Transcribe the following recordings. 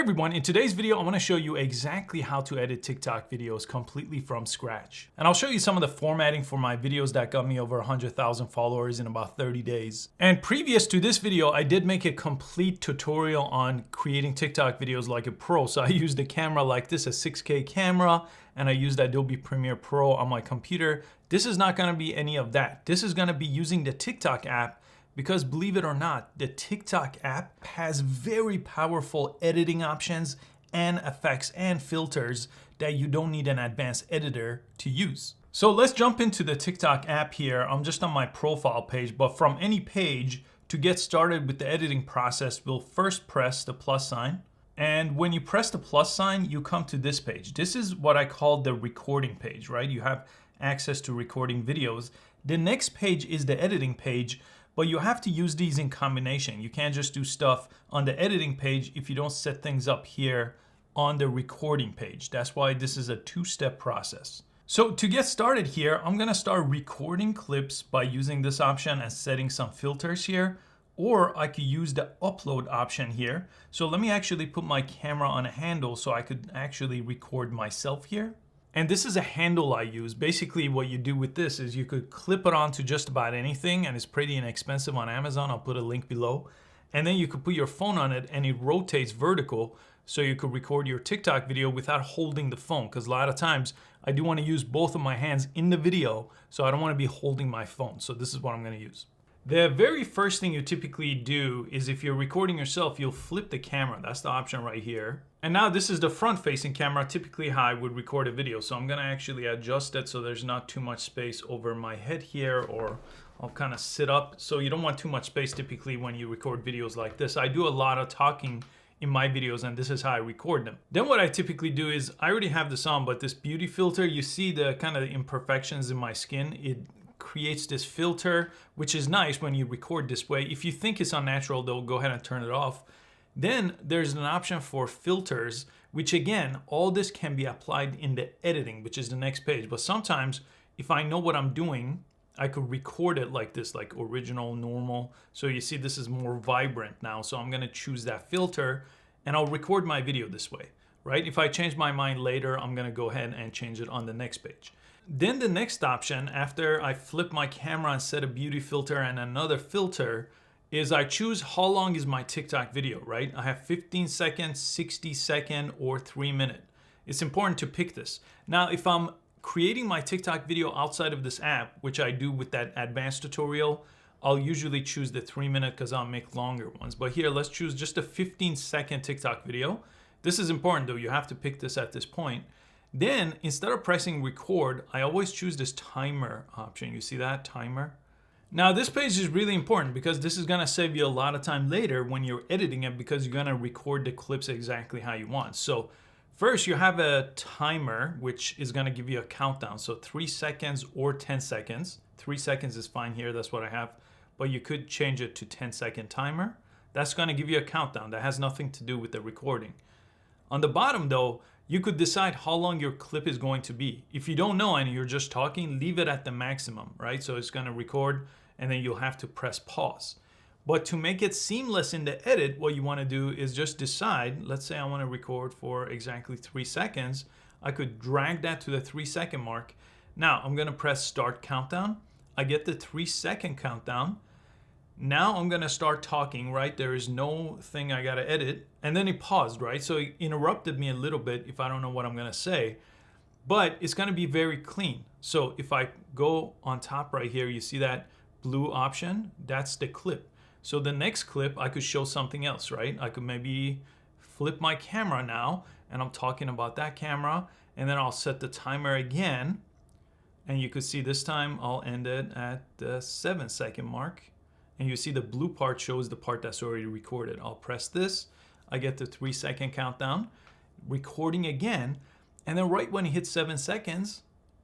everyone, in today's video, I want to show you exactly how to edit TikTok videos completely from scratch. And I'll show you some of the formatting for my videos that got me over 100,000 followers in about 30 days. And previous to this video, I did make a complete tutorial on creating TikTok videos like a pro. So I used a camera like this, a 6K camera, and I used Adobe Premiere Pro on my computer. This is not going to be any of that. This is going to be using the TikTok app. Because believe it or not, the TikTok app has very powerful editing options and effects and filters that you don't need an advanced editor to use. So let's jump into the TikTok app here. I'm just on my profile page, but from any page, to get started with the editing process, we'll first press the plus sign. And when you press the plus sign, you come to this page. This is what I call the recording page, right? You have access to recording videos. The next page is the editing page. But you have to use these in combination. You can't just do stuff on the editing page if you don't set things up here on the recording page. That's why this is a two-step process. So to get started here, I'm gonna start recording clips by using this option and setting some filters here, or I could use the upload option here. So let me actually put my camera on a handle so I could actually record myself here. And this is a handle I use. Basically what you do with this is you could clip it onto just about anything, and it's pretty inexpensive on Amazon. I'll put a link below. And then you could put your phone on it and it rotates vertical so you could record your TikTok video without holding the phone. Because a lot of times I do want to use both of my hands in the video, so I don't want to be holding my phone. So this is what I'm going to use. The very first thing you typically do is if you're recording yourself, you'll flip the camera. That's the option right here. And now this is the front-facing camera, typically how I would record a video. So I'm gonna actually adjust it so there's not too much space over my head here, or I'll kind of sit up. So you don't want too much space typically when you record videos like this. I do a lot of talking in my videos, and this is how I record them. Then what I typically do is, I already have this on, but this beauty filter, you see the kind of imperfections in my skin. It creates this filter, which is nice when you record this way. If you think it's unnatural, though, go ahead and turn it off. Then there's an option for filters, which again, all this can be applied in the editing, which is the next page. But sometimes if I know what I'm doing, I could record it like this, like original, normal. So you see this is more vibrant now. So I'm gonna choose that filter and I'll record my video this way, right? If I change my mind later, I'm gonna go ahead and change it on the next page. Then the next option, after I flip my camera and set a beauty filter and another filter, is I choose how long is my TikTok video, right? I have 15 seconds, 60 second, or 3 minute. It's important to pick this. Now, if I'm creating my TikTok video outside of this app, which I do with that advanced tutorial, I'll usually choose the 3 minute because I'll make longer ones. But here, let's choose just a 15-second TikTok video. This is important though, you have to pick this at this point. Then, instead of pressing record, I always choose this timer option. You see that, timer? Now this page is really important because this is gonna save you a lot of time later when you're editing it, because you're gonna record the clips exactly how you want. So first you have a timer, which is gonna give you a countdown. So 3 seconds or 10 seconds. 3 seconds is fine here, that's what I have. But you could change it to 10-second timer. That's gonna give you a countdown. That has nothing to do with the recording. On the bottom though, you could decide how long your clip is going to be. If you don't know and you're just talking, leave it at the maximum, right? So it's gonna record and then you'll have to press pause. But to make it seamless in the edit, what you wanna do is just decide, let's say I wanna record for exactly 3 seconds. I could drag that to the 3-second mark. Now I'm gonna press start countdown. I get the 3-second countdown. Now I'm gonna start talking, right? There is no thing I gotta edit. And then it paused, right? So it interrupted me a little bit if I don't know what I'm gonna say, but it's gonna be very clean. So if I go on top right here, you see that blue option, that's the clip. So the next clip, I could show something else, right? I could maybe flip my camera now, and I'm talking about that camera, and then I'll set the timer again, and you could see this time I'll end it at the 7-second mark. And you see the blue part shows the part that's already recorded. I'll press this, I get the 3-second countdown, recording again, and then right when it hits 7 seconds,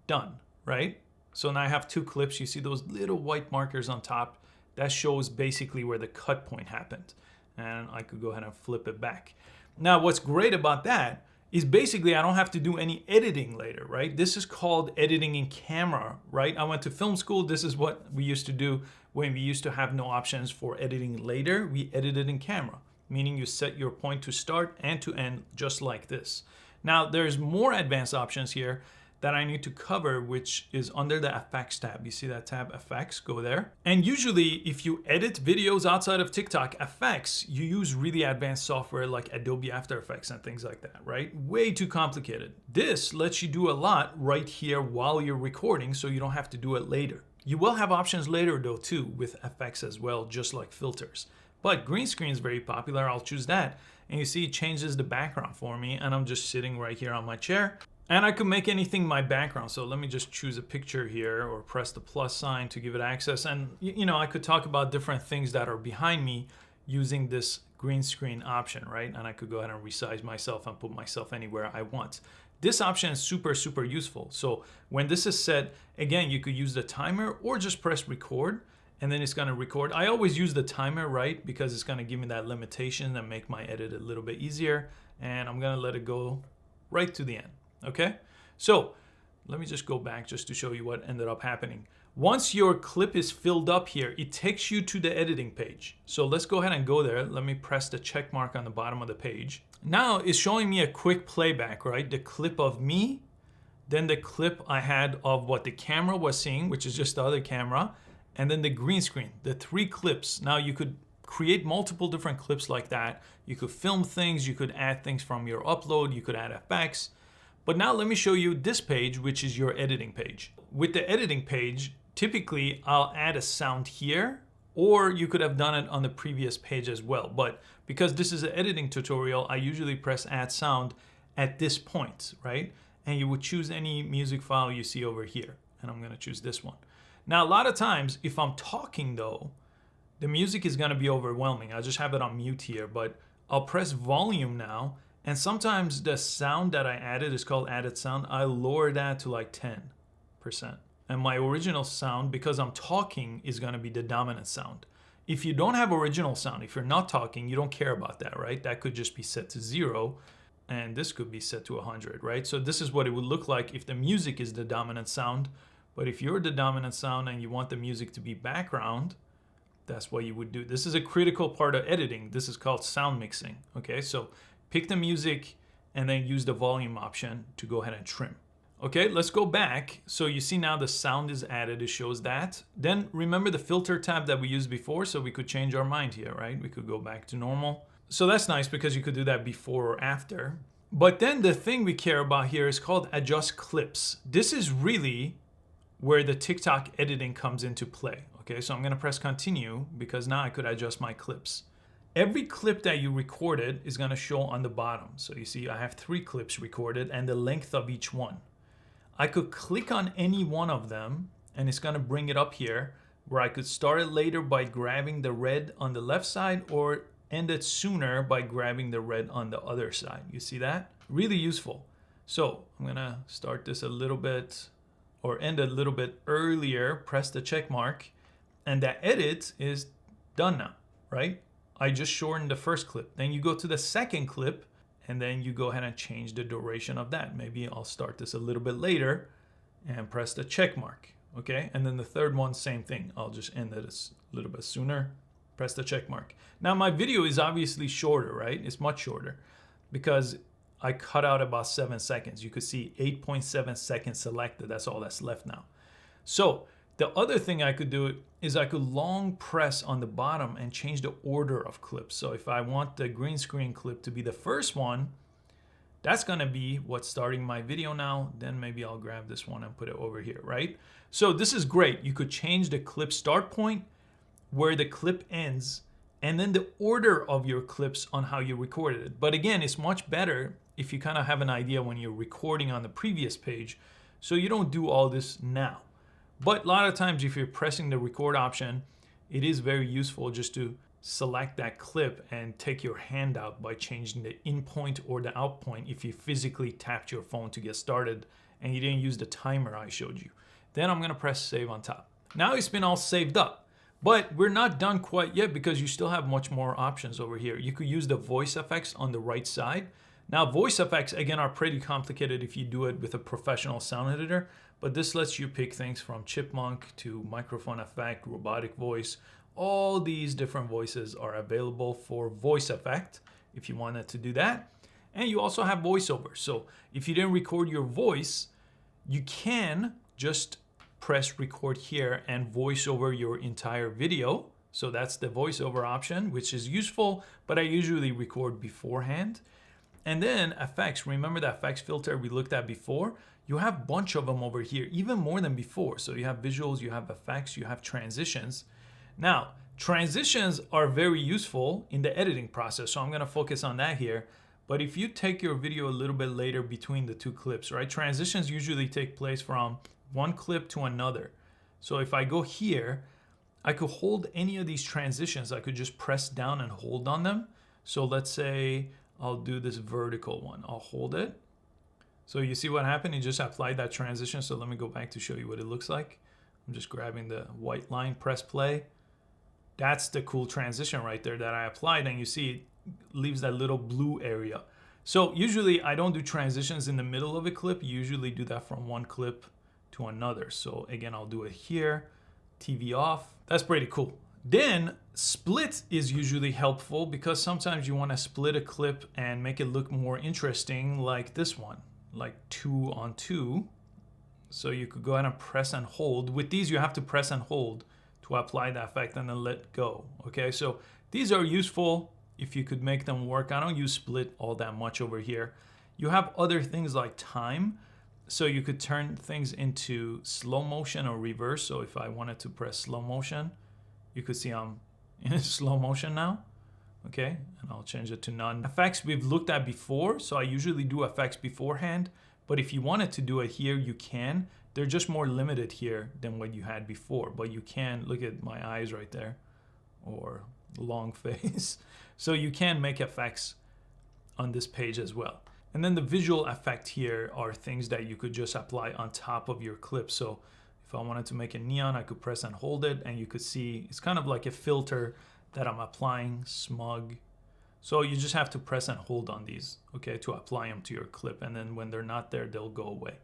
done, right? So now I have 2 clips. You see those little white markers on top? That shows basically where the cut point happened. And I could go ahead and flip it back. Now what's great about that is basically I don't have to do any editing later, right? This is called editing in camera, right? I went to film school. This is what we used to do when we used to have no options for editing later. We edited in camera. meaning you set your point to start and to end just like this. Now there's more advanced options here that I need to cover, which is under the effects tab. You see that tab, effects, go there. And usually if you edit videos outside of TikTok effects, you use really advanced software like Adobe After Effects and things like that, right? Way too complicated. This lets you do a lot right here while you're recording, so you don't have to do it later. You will have options later though too with effects as well, just like filters. But green screen is very popular, I'll choose that. And you see it changes the background for me, and I'm just sitting right here on my chair. And I could make anything my background. So let me just choose a picture here or press the plus sign to give it access. And you know, I could talk about different things that are behind me using this green screen option, right? And I could go ahead and resize myself and put myself anywhere I want. This option is super, super useful. So when this is set, again, you could use the timer or just press record and then it's gonna record. I always use the timer, right? Because it's gonna give me that limitation and make my edit a little bit easier. And I'm gonna let it go right to the end. Okay, so let me just go back just to show you what ended up happening. Once your clip is filled up here, it takes you to the editing page. So let's go ahead and go there. Let me press the check mark on the bottom of the page. Now it's showing me a quick playback, right? The clip of me, then the clip I had of what the camera was seeing, which is just the other camera, and then the green screen, the 3 clips. Now you could create multiple different clips like that. You could film things, you could add things from your upload, you could add effects. But now let me show you this page, which is your editing page. With the editing page, typically I'll add a sound here, or you could have done it on the previous page as well. But because this is an editing tutorial, I usually press add sound at this point, right? And you would choose any music file you see over here. And I'm gonna choose this one. Now, a lot of times, if I'm talking though, the music is gonna be overwhelming. I'll just have it on mute here, but I'll press volume now. And sometimes the sound that I added is called added sound. I lower that to like 10%. And my original sound, because I'm talking, is gonna be the dominant sound. If you don't have original sound, if you're not talking, you don't care about that, right? That could just be set to 0, and this could be set to 100, right? So this is what it would look like if the music is the dominant sound. But if you're the dominant sound and you want the music to be background, that's what you would do. This is a critical part of editing. This is called sound mixing, okay? So pick the music and then use the volume option to go ahead and trim. Okay, let's go back. So you see now the sound is added, it shows that. Then remember the filter tab that we used before, so we could change our mind here, right? We could go back to normal. So that's nice because you could do that before or after. But then the thing we care about here is called adjust clips. This is really where the TikTok editing comes into play. Okay, so I'm gonna press continue because now I could adjust my clips. Every clip that you recorded is gonna show on the bottom. So you see I have 3 clips recorded and the length of each one. I could click on any one of them and it's gonna bring it up here where I could start it later by grabbing the red on the left side or end it sooner by grabbing the red on the other side. You see that? Really useful. So I'm gonna start this a little bit or end a little bit earlier, press the check mark, and that edit is done now, right? I just shortened the first clip. Then you go to the second clip and then you go ahead and change the duration of that. Maybe I'll start this a little bit later and press the check mark, okay? And then the third one, same thing. I'll just end it a little bit sooner, press the check mark. Now my video is obviously shorter, right? It's much shorter because I cut out about 7 seconds. You could see 8.7 seconds selected. That's all that's left now. So the other thing I could do is I could long press on the bottom and change the order of clips. So if I want the green screen clip to be the first one, that's gonna be what's starting my video now. Then maybe I'll grab this one and put it over here, right? So this is great. You could change the clip start point, where the clip ends, and then the order of your clips on how you recorded it. But again, it's much better if you kind of have an idea when you're recording on the previous page, so you don't do all this now. But a lot of times if you're pressing the record option, it is very useful just to select that clip and take your hand out by changing the in point or the out point if you physically tapped your phone to get started and you didn't use the timer I showed you. Then I'm gonna press save on top. Now it's been all saved up, but we're not done quite yet because you still have much more options over here. You could use the voice effects on the right side. Now voice effects again are pretty complicated if you do it with a professional sound editor, but this lets you pick things from chipmunk to microphone effect, robotic voice, all these different voices are available for voice effect if you wanted to do that. And you also have voiceover. So if you didn't record your voice, you can just press record here and voice over your entire video. So that's the voiceover option, which is useful, but I usually record beforehand. And then effects, remember the effects filter we looked at before? You have a bunch of them over here, even more than before. So you have visuals, you have effects, you have transitions. Now, transitions are very useful in the editing process, so I'm gonna focus on that here. But if you take your video a little bit later between the two clips, right? Transitions usually take place from one clip to another. So if I go here, I could hold any of these transitions. I could just press down and hold on them. So let's say I'll do this vertical one. I'll hold it. So you see what happened? You just applied that transition. So let me go back to show you what it looks like. I'm just grabbing the white line, press play. That's the cool transition right there that I applied. And you see it leaves that little blue area. So usually I don't do transitions in the middle of a clip. You usually do that from one clip to another. So again, I'll do it here, TV off. That's pretty cool. Then split is usually helpful because sometimes you want to split a clip and make it look more interesting, like this one, like 2 on 2. So you could go ahead and press and hold. With these, you have to press and hold to apply the effect and then let go. Okay, so these are useful if you could make them work. I don't use split all that much over here. You have other things like time. So you could turn things into slow motion or reverse. So if I wanted to press slow motion, you could see I'm in slow motion now. Okay, and I'll change it to none. Effects we've looked at before, so I usually do effects beforehand, but if you wanted to do it here, you can. They're just more limited here than what you had before, but you can, look at my eyes right there, or long face. So you can make effects on this page as well. And then the visual effect here are things that you could just apply on top of your clip. So if I wanted to make a neon, I could press and hold it, and you could see it's kind of like a filter that I'm applying, smug. So you just have to press and hold on these, okay, to apply them to your clip. And then when they're not there, they'll go away.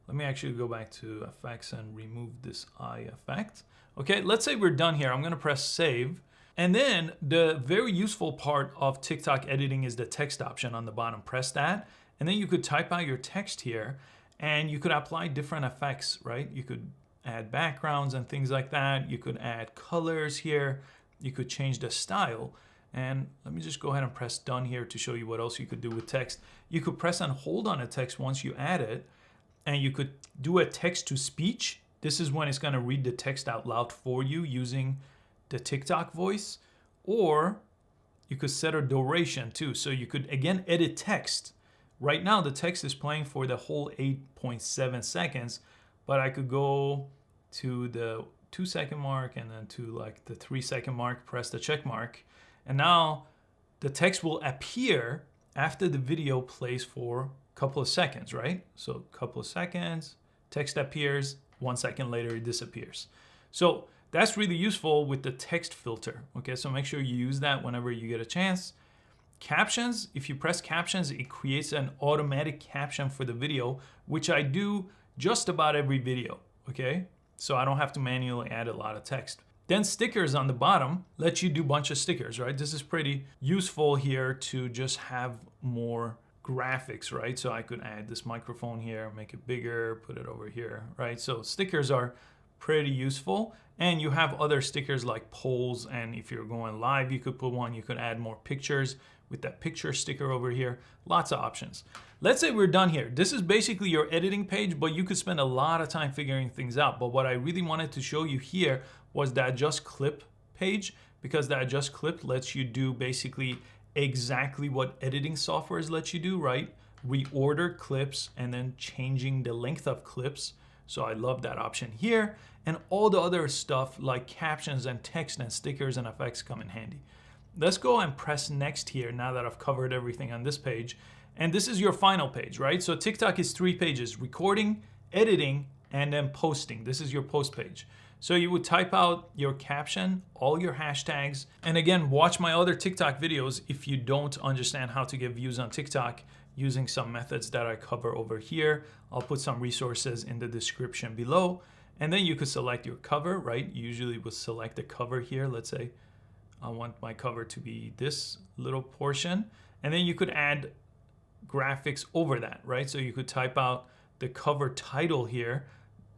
Let me actually go back to effects and remove this eye effect. Okay, let's say we're done here. I'm gonna press save. And then the very useful part of TikTok editing is the text option on the bottom. Press that, and then you could type out your text here, and you could apply different effects, right? You could add backgrounds and things like that. You could add colors here. You could change the style. And let me just go ahead and press done here to show you what else you could do with text. You could press and hold on a text once you add it, and you could do a text to speech. This is when it's gonna read the text out loud for you using the TikTok voice, or you could set a duration too. So you could, again, edit text. Right now, the text is playing for the whole 8.7 seconds, but I could go to the 2-second mark and then to like the 3-second mark, press the check mark. And now the text will appear after the video plays for a couple of seconds, right? So a couple of seconds, text appears, 1 second later it disappears. So that's really useful with the text filter. Okay, so make sure you use that whenever you get a chance. Captions, if you press captions, it creates an automatic caption for the video, which I do just about every video, okay? So I don't have to manually add a lot of text. Then stickers on the bottom let you do a bunch of stickers, right? This is pretty useful here to just have more graphics, right? So I could add this microphone here, make it bigger, put it over here, right? So stickers are pretty useful. And you have other stickers like polls, and if you're going live, you could put one. You could add more pictures with that picture sticker over here. Lots of options. Let's say we're done here. This is basically your editing page, but you could spend a lot of time figuring things out. But what I really wanted to show you here was the adjust clip page, because the adjust clip lets you do basically exactly what editing softwares let you do, right? Reorder clips and then changing the length of clips. So I love that option here. And all the other stuff like captions and text and stickers and effects come in handy. Let's go and press next here now that I've covered everything on this page. And this is your final page, right? So TikTok is 3 pages: recording, editing, and then posting. This is your post page. So you would type out your caption, all your hashtags, and again, watch my other TikTok videos if you don't understand how to get views on TikTok using some methods that I cover over here. I'll put some resources in the description below. And then you could select your cover, right? Usually we'll select the cover here. Let's say I want my cover to be this little portion. And then you could add graphics over that, right? So you could type out the cover title here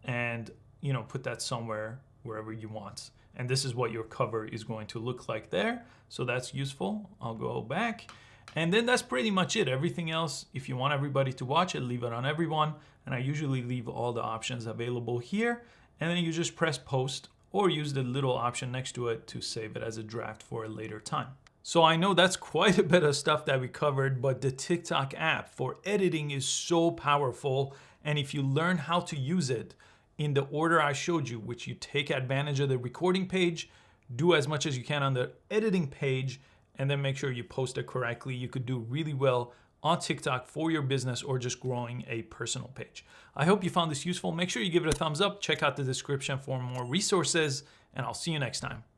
and, you know, put that somewhere wherever you want. And this is what your cover is going to look like there. So that's useful. I'll go back. And then that's pretty much it. Everything else, if you want everybody to watch it, leave it on everyone. And I usually leave all the options available here. And then you just press post or use the little option next to it to save it as a draft for a later time. So I know that's quite a bit of stuff that we covered, but the TikTok app for editing is so powerful. And if you learn how to use it in the order I showed you, which you take advantage of the recording page, do as much as you can on the editing page, and then make sure you post it correctly, you could do really well on TikTok for your business or just growing a personal page. I hope you found this useful. Make sure you give it a thumbs up. Check out the description for more resources, and I'll see you next time.